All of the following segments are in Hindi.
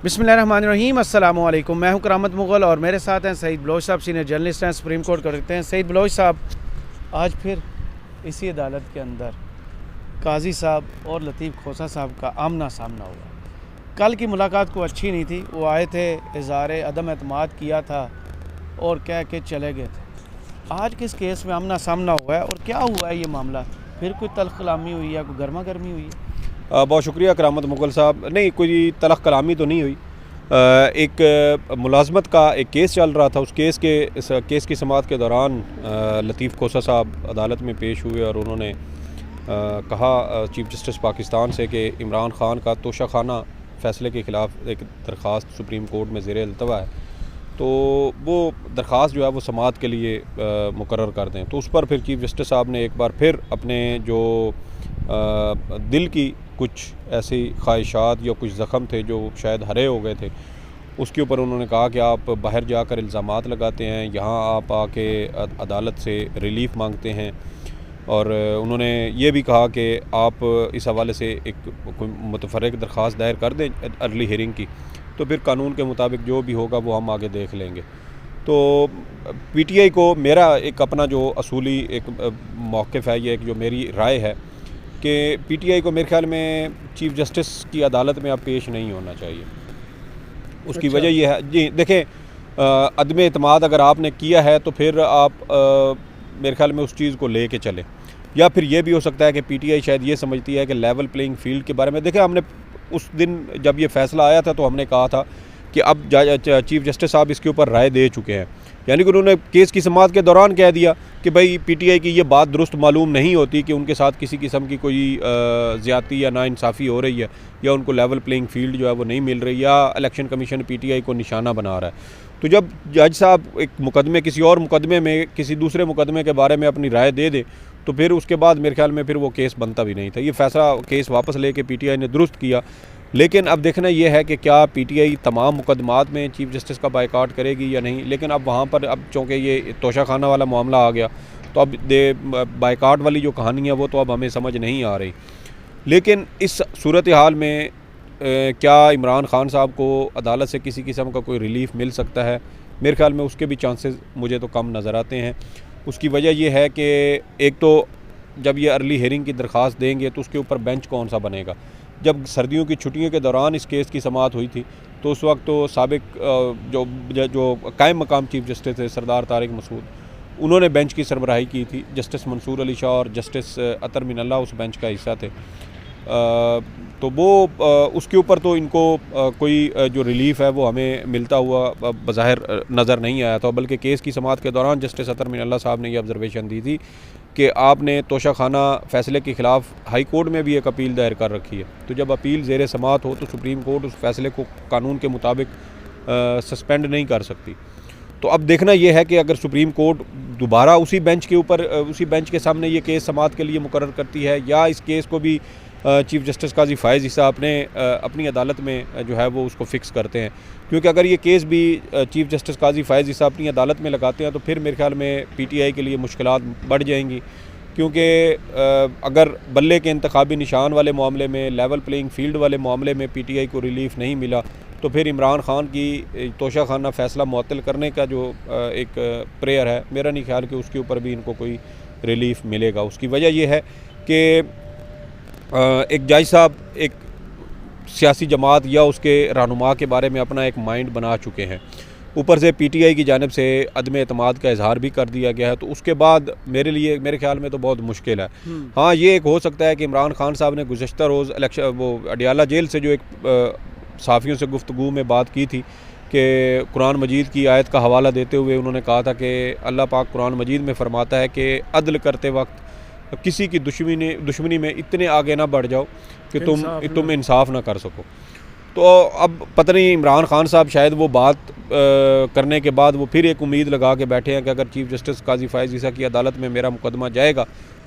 बिस्मिल्लाहिर्रहमानिर्रहीम। अस्सलाम वालेकुम। मैं हूं करामत मुग़ल और मेरे साथ हैं सईद बलोच साहब, सीनियर जर्नलिस्ट हैं, सुप्रीम कोर्ट करते हैं। सईद बलोच साहब, आज फिर इसी अदालत के अंदर काजी साहब और लतीफ़ खोसा साहब का आमना सामना हुआ। कल की मुलाकात को अच्छी नहीं थी, वो आए थे, इज़हार अदम एतमाद किया था और कह के चले गए थे। आज किस केस में आमना सामना हुआ है और क्या हुआ है ये मामला? फिर कोई तल्ख़ कलामी हुई है, कोई गर्मा गर्मी हुई है? बहुत शुक्रिया करामत मुग़ल साहब। नहीं, कोई तलख़ कलामी तो नहीं हुई। एक मुलाजमत का एक केस चल रहा था। उस केस की समाअत के दौरान लतीफ़ खोसा साहब अदालत में पेश हुए और उन्होंने कहा चीफ़ जस्टिस पाकिस्तान से कि इमरान ख़ान का तोशाखाना फ़ैसले के ख़िलाफ़ एक दरख्वास्त सुप्रीम कोर्ट में ज़ेर अल्तवा है, तो वो दरख्वास्त जो है वो समाअत के लिए मुकर्रर कर दें। तो उस पर फिर चीफ़ जस्टिस साहब ने एक बार फिर अपने जो दिल की कुछ ऐसी ख्वाहिशात या कुछ ज़ख़म थे जो शायद हरे हो गए थे, उसके ऊपर उन्होंने कहा कि आप बाहर जाकर इल्ज़ामात लगाते हैं, यहाँ आप आके अदालत से रिलीफ़ मांगते हैं। और उन्होंने ये भी कहा कि आप इस हवाले से एक कोई मुतफ़र्रिक़ दरख्वास्त दायर कर दें अर्ली हियरिंग की, तो फिर कानून के मुताबिक जो भी होगा वो हम आगे देख लेंगे। तो पीटीआई को मेरा एक अपना जो असूली एक मौक़िफ़ है, ये एक जो मेरी राय है कि पीटीआई को मेरे ख़्याल में चीफ़ जस्टिस की अदालत में अब पेश नहीं होना चाहिए। उसकी वजह यह है, जी देखें, अदम एतमाद अगर आपने किया है तो फिर आप मेरे ख़्याल में उस चीज़ को ले कर चलें। या फिर ये भी हो सकता है कि पीटीआई शायद ये समझती है कि लेवल प्लेइंग फील्ड के बारे में, देखें हमने उस दिन जब ये फ़ैसला आया था तो हमने कहा था कि अब चीफ़ जस्टिस साहब इसके ऊपर राय दे चुके हैं, यानी कि उन्होंने केस की समाअत के दौरान कह दिया कि भाई पीटीआई की ये बात दुरुस्त मालूम नहीं होती कि उनके साथ किसी किस्म की कोई ज़्यादती या नाइंसाफ़ी हो रही है, या उनको लेवल प्लेइंग फील्ड जो है वो नहीं मिल रही, या इलेक्शन कमीशन पीटीआई को निशाना बना रहा है। तो जब जज साहब एक मुकदमे किसी और मुकदमे में किसी दूसरे मुकदमे के बारे में अपनी राय दे दे, तो फिर उसके बाद मेरे ख्याल में फिर वो केस बनता भी नहीं था। ये फ़ैसला केस वापस लेके पीटीआई ने दुरुस्त किया। लेकिन अब देखना यह है कि क्या पीटीआई तमाम मुकदमात में चीफ़ जस्टिस का बायकॉट करेगी या नहीं। लेकिन अब वहाँ पर अब चूँकि ये तोशाखाना वाला मामला आ गया, तो अब बायकॉट वाली जो कहानी है वो तो अब हमें समझ नहीं आ रही। लेकिन इस सूरत हाल में क्या इमरान ख़ान साहब को अदालत से किसी किस्म का कोई रिलीफ़ मिल सकता है? मेरे ख्याल में उसके भी चांसेस मुझे तो कम नज़र आते हैं। उसकी वजह यह है कि एक तो जब ये अर्ली हियरिंग की दरख्वास्त देंगे तो उसके ऊपर बेंच कौन सा बनेगा। जब सर्दियों की छुट्टियों के दौरान इस केस की समाअत हुई थी तो उस वक्त तो साबिक जो कायम मकाम चीफ़ जस्टिस थे सरदार तारिक मसूद, उन्होंने बेंच की सरबराही की थी। जस्टिस मंसूर अली शाह और जस्टिस अतर मिनल्ला उस बेंच का हिस्सा थे। तो वो उसके ऊपर तो इनको कोई जो रिलीफ़ है वो हमें मिलता हुआ बज़ाहिर नज़र नहीं आया था, बल्कि केस की समाअत के दौरान जस्टिस अतर मिनल्ला साहब ने ये ऑब्ज़रवेशन दी थी कि आपने तोशाखाना फ़ैसले के ख़िलाफ़ हाई कोर्ट में भी एक अपील दायर कर रखी है। तो जब अपील ज़ेर समाअत हो तो सुप्रीम कोर्ट उस फ़ैसले को कानून के मुताबिक सस्पेंड नहीं कर सकती। तो अब देखना यह है कि अगर सुप्रीम कोर्ट दोबारा उसी बेंच के सामने ये केस समाअत के लिए मुकर्रर करती है, या इस केस को भी चीफ़ जस्टिस काजी फ़ाइज़ ईसा अपनी अदालत में जो है वो उसको फ़िक्स करते हैं। क्योंकि अगर ये केस भी चीफ़ जस्टिस काजी फ़ाइज़ ईसा अपनी अदालत में लगाते हैं तो फिर मेरे ख्याल में पीटीआई के लिए मुश्किलात बढ़ जाएंगी। क्योंकि अगर बल्ले के इंतखाबी निशान वाले मामले में, लेवल प्लेइंग फील्ड वाले मामले में पीटीआई को रिलीफ़ नहीं मिला, तो फिर इमरान ख़ान की तोशाखाना फ़ैसला मुअत्तल करने का जो एक प्रेयर है, मेरा नहीं ख्याल कि उसके ऊपर भी इनको कोई रिलीफ़ मिलेगा। उसकी वजह यह है कि एक जज साहब एक सियासी जमात या उसके रहनुमा के बारे में अपना एक माइंड बना चुके हैं। ऊपर से पीटीआई की जानिब से अदम एतमाद का इजहार भी कर दिया गया है, तो उसके बाद मेरे ख्याल में तो बहुत मुश्किल है। हाँ, ये एक हो सकता है कि इमरान ख़ान साहब ने गुज़श्ता रोज़ वो अडियाला जेल से जो एक सहाफ़ियों से गुफ्तगू में बात की थी कि कुरान मजीद की आयत का हवाला देते हुए उन्होंने कहा था कि अल्लाह पाक कुरान मजीद में फ़रमाता है कि अदल करते वक्त किसी की दुश्मनी में इतने आगे ना बढ़ जाओ कि तुम इंसाफ ना कर सको। तो अब पता नहीं इमरान ख़ान साहब शायद वो बात करने के बाद वो फिर एक उम्मीद लगा के बैठे हैं कि अगर चीफ़ जस्टिस काजी फ़ाइज़ ईसा की अदालत में मेरा मुकदमा जाएगा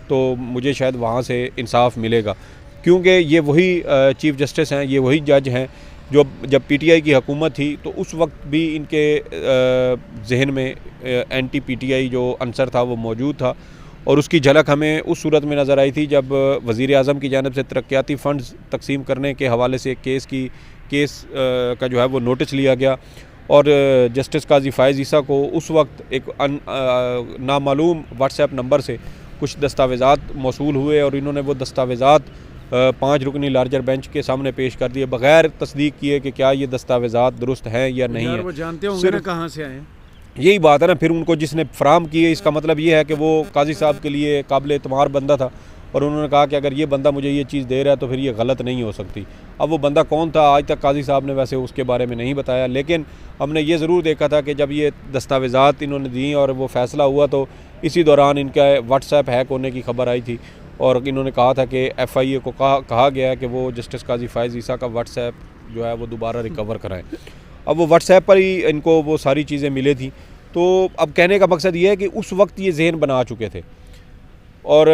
तो मुझे शायद वहाँ से इंसाफ मिलेगा। क्योंकि ये वही चीफ़ जस्टिस हैं, ये वही जज हैं जो जब पीटीआई की हुकूमत थी तो उस वक्त भी इनके जहन में एंटी पीटीआई जो अंसर था वो मौजूद था। और उसकी झलक हमें उस सूरत में नज़र आई थी जब वज़ीर आज़म की जानिब से तरक्याती फ़ंड्स तकसीम करने के हवाले से एक केस की केस का जो है वो नोटिस लिया गया और जस्टिस काजी फ़ाइज़ ईसा को उस वक्त एक नामालूम व्हाट्सएप नंबर से कुछ दस्तावेज़ात मौसूल हुए और इन्होंने वो दस्तावेज़ात 5 रुकनी लार्जर बेंच के सामने पेश कर दिए बग़ैर तस्दीक किए कि क्या ये दस्तावेज़ात दुरुस्त हैं या नहीं है। वो जानते होंगे ना कहाँ से आए। यही बात है ना, फिर उनको जिसने फ्राहम किए इसका मतलब ये है कि वो काजी साहब के लिए काबिल एतमार बंदा था और उन्होंने कहा कि अगर ये बंदा मुझे ये चीज़ दे रहा है तो फिर ये गलत नहीं हो सकती। अब वो बंदा कौन था आज तक काजी साहब ने वैसे उसके बारे में नहीं बताया, लेकिन हमने ये ज़रूर देखा था कि जब ये दस्तावेज़ात इन्होंने दी और वो फ़ैसला हुआ तो इसी दौरान इनका व्हाट्सएप हैक होने की खबर आई थी और इन्होंने कहा था कि FIA को कहा गया है कि वो जस्टिस काजी फ़ाइज़ ईसा का व्हाट्सएप जो है वो दोबारा रिकवर कराएँ। अब वो व्हाट्सएप पर ही इनको वो सारी चीज़ें मिली थी। तो अब कहने का मकसद ये है कि उस वक्त ये जहन बना चुके थे और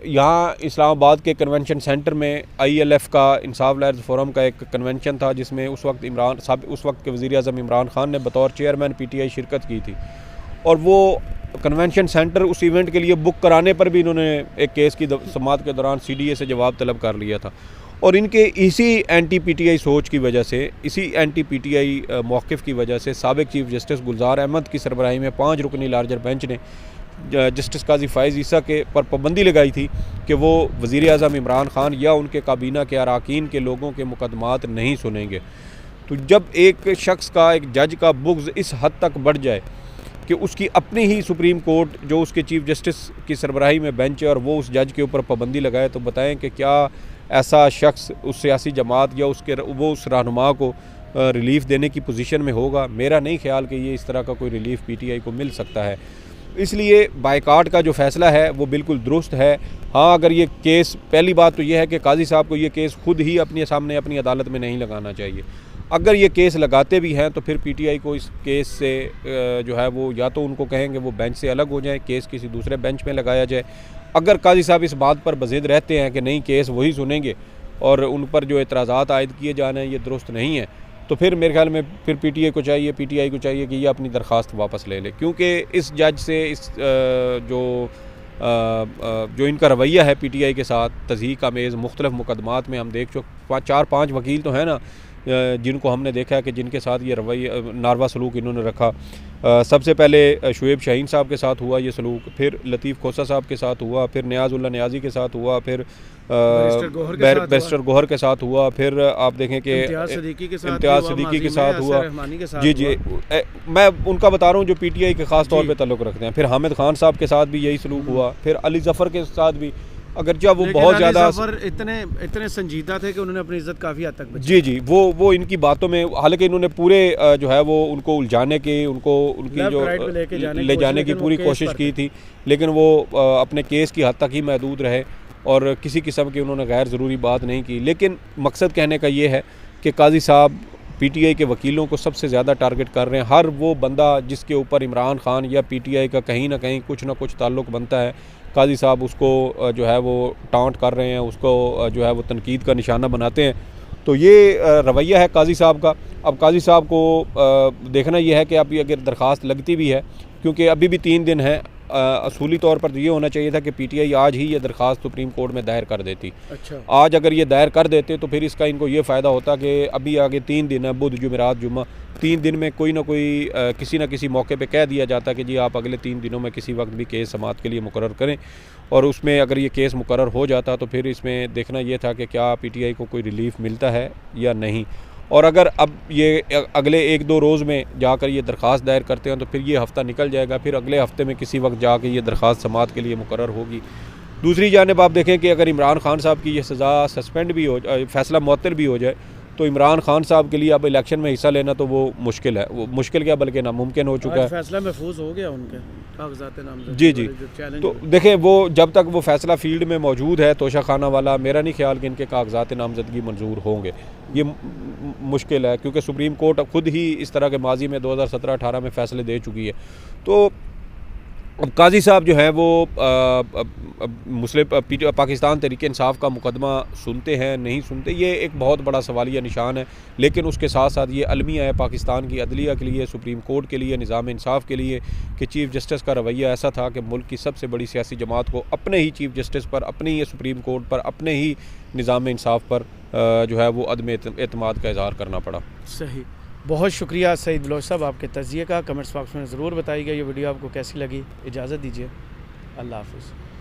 यहाँ इस्लामाबाद के कन्वेंशन सेंटर में ILF का इंसाफ लायर्स फोरम का एक कन्वेंशन था जिसमें उस वक्त के वज़ीर-ए-आज़म इमरान खान ने बतौर चेयरमैन PTI शिरकत की थी और वो कन्वेंशन सेंटर उस इवेंट के लिए बुक कराने पर भी इन्होंने एक केस की समाअत के दौरान CDA से जवाब तलब कर लिया था और इनके इसी एंटी PTI सोच की वजह से, इसी एंटी PTI मौक़िफ़ की वजह से साबिक़ चीफ़ जस्टिस गुलजार अहमद की सरबराही में 5 रुकनी लार्जर बेंच ने जस्टिस काजी फ़ाइज़ ईसा के पर पाबंदी लगाई थी कि वो वज़ीर-ए-आज़म इमरान खान या उनके काबीना के अरकान के लोगों के मुकदमात नहीं सुनेंगे। तो जब एक शख्स का, एक जज का बुग़्ज़ इस हद तक बढ़ जाए कि उसकी अपनी ही सुप्रीम कोर्ट जो उसके चीफ़ जस्टिस की सरबराही में बेंच है और वो उस जज के ऊपर पाबंदी लगाए, तो बताएं कि क्या ऐसा शख्स उस सियासी जमात या वो उस रहनुमा को रिलीफ़ देने की पोजीशन में होगा? मेरा नहीं ख्याल कि ये इस तरह का कोई रिलीफ़ PTI को मिल सकता है। इसलिए बायकाट का जो फ़ैसला है वो बिल्कुल दुरुस्त है। हाँ, अगर ये केस, पहली बात तो ये है कि काजी साहब को ये केस खुद ही अपने सामने अपनी अदालत में नहीं लगाना चाहिए। अगर ये केस लगाते भी हैं तो फिर PTI को इस केस से जो है वो या तो उनको कहेंगे वो बेंच से अलग हो जाए, केस किसी दूसरे बेंच में लगाया जाए। अगर काजी साहब इस बात पर बज़िद रहते हैं कि नहीं केस वही सुनेंगे और उन पर जो एतराज़ात आयद किए जाने हैं ये दुरुस्त नहीं है, तो फिर मेरे ख्याल में फिर PTI को चाहिए कि ये अपनी दरख्वास्त वापस ले ले, क्योंकि इस जज से जो इनका रवैया है PTI के साथ तज़हीक आमेज़ मुख्तलिफ़ मुकदमात में हम देख चुके 4-5 वकील तो हैं ना जिनको हमने देखा है कि जिनके साथ ये रवैया नारवा सलूक इन्होंने रखा। सबसे पहले शुएब शाहीन साहब के साथ हुआ ये सलूक, फिर लतीफ़ खोसा साहब के साथ हुआ, फिर नियाज़ुल्लाह नियाज़ी के साथ हुआ, फिर बैरिस्टर गोहर के साथ हुआ, फिर आप देखें कि इम्तियाज़ सिद्दीकी के साथ हुआ। जी, मैं उनका बता रहा हूँ जो PTI के ख़ास तौर पे ताल्लुक़ रखते हैं। फिर हामिद खान साहब के साथ भी यही सलूक हुआ, फिर अली ज़फ़र के साथ भी, अगर जब वो बहुत ज़्यादा इतने संजीदा थे कि उन्होंने अपनी इज़्ज़त काफ़ी हद तक बचाई। जी, वो इनकी बातों में, हालांकि इन्होंने पूरे जो है वो उनको उलझाने की, उनकी जो ले जाने की पूरी कोशिश की थी, लेकिन वो अपने केस की हद तक ही महदूद रहे और किसी किस्म की उन्होंने गैर ज़रूरी बात नहीं की। लेकिन मकसद कहने का ये है कि काजी साहब PTI के वकीलों को सबसे ज़्यादा टारगेट कर रहे हैं। हर वो बंदा जिसके ऊपर इमरान खान या PTI का कहीं ना कहीं कुछ ना कुछ ताल्लुक़ बनता है, काजी साहब उसको जो है वो टांट कर रहे हैं, उसको जो है वो तनकीद का निशाना बनाते हैं। तो ये रवैया है काजी साहब का। अब काजी साहब को देखना ये है कि अभी अगर दरख्वास्त लगती भी है, क्योंकि अभी भी 3 दिन है, असूली तौर पर ये होना चाहिए था कि PTI आज ही ये दरख्वास्त सुप्रीम कोर्ट में दायर कर देती। अच्छा। आज अगर ये दायर कर देते तो फिर इसका इनको ये फ़ायदा होता कि अभी आगे 3 दिन है, बुध जुमेरात जुम्मा, 3 दिन में कोई ना कोई किसी न किसी मौके पे कह दिया जाता कि जी आप अगले 3 दिनों में किसी वक्त भी केस समाअत के लिए मुकर्रर करें, और उसमें अगर ये केस मुकर्रर हो जाता तो फिर इसमें देखना ये था कि क्या PTI को कोई रिलीफ़ मिलता है या नहीं। और अगर अब ये अगले 1-2 रोज़ में जाकर ये दरख्वास्त दायर करते हैं तो फिर ये हफ़्ता निकल जाएगा, फिर अगले हफ़्ते में किसी वक्त जाकर ये दरख्वास्त समाअत के लिए मुकर्रर होगी। दूसरी जानिब आप देखें कि अगर इमरान खान साहब की ये सज़ा सस्पेंड भी हो जाए, फ़ैसला मुअत्तल भी हो जाए, तो इमरान खान साहब के लिए अब इलेक्शन में हिस्सा लेना तो वो मुश्किल है, वो मुश्किल क्या बल्कि नामुमकिन हो चुका है। फैसला महफूज हो गया उनके कागजात नामज़द। जी, तो देखें वो जब तक वो फ़ैसला फील्ड में मौजूद है तोशा खाना वाला, मेरा नहीं ख्याल कि इनके कागजात नामज़दगी मंजूर होंगे। ये मुश्किल है, क्योंकि सुप्रीम कोर्ट खुद ही इस तरह के माजी में 2017-18 में फ़ैसले दे चुकी है। तो अब काजी साहब जो है वो मुस्लिम पाकिस्तान तहरीक इंसाफ का मुकदमा सुनते हैं नहीं सुनते, ये एक बहुत बड़ा सवालिया निशान है। लेकिन उसके साथ साथ ये अलमिया है पाकिस्तान की अदलिया के लिए, सुप्रीम कोर्ट के लिए, निज़ाम इंसाफ के लिए कि चीफ़ जस्टिस का रवैया ऐसा था कि मुल्क की सबसे बड़ी सियासी जमात को अपने ही चीफ़ जस्टिस पर, अपने ही सुप्रीम कोर्ट पर, अपने ही निज़ाम इंसाफ पर जो है वो अदम एतमाद का इजहार करना पड़ा। सही, बहुत शुक्रिया सईद बलोच साहब आपके तज़िये का। कमेंट्स बॉक्स में ज़रूर बताइएगा ये वीडियो आपको कैसी लगी। इजाज़त दीजिए, अल्लाह हाफ़िज़।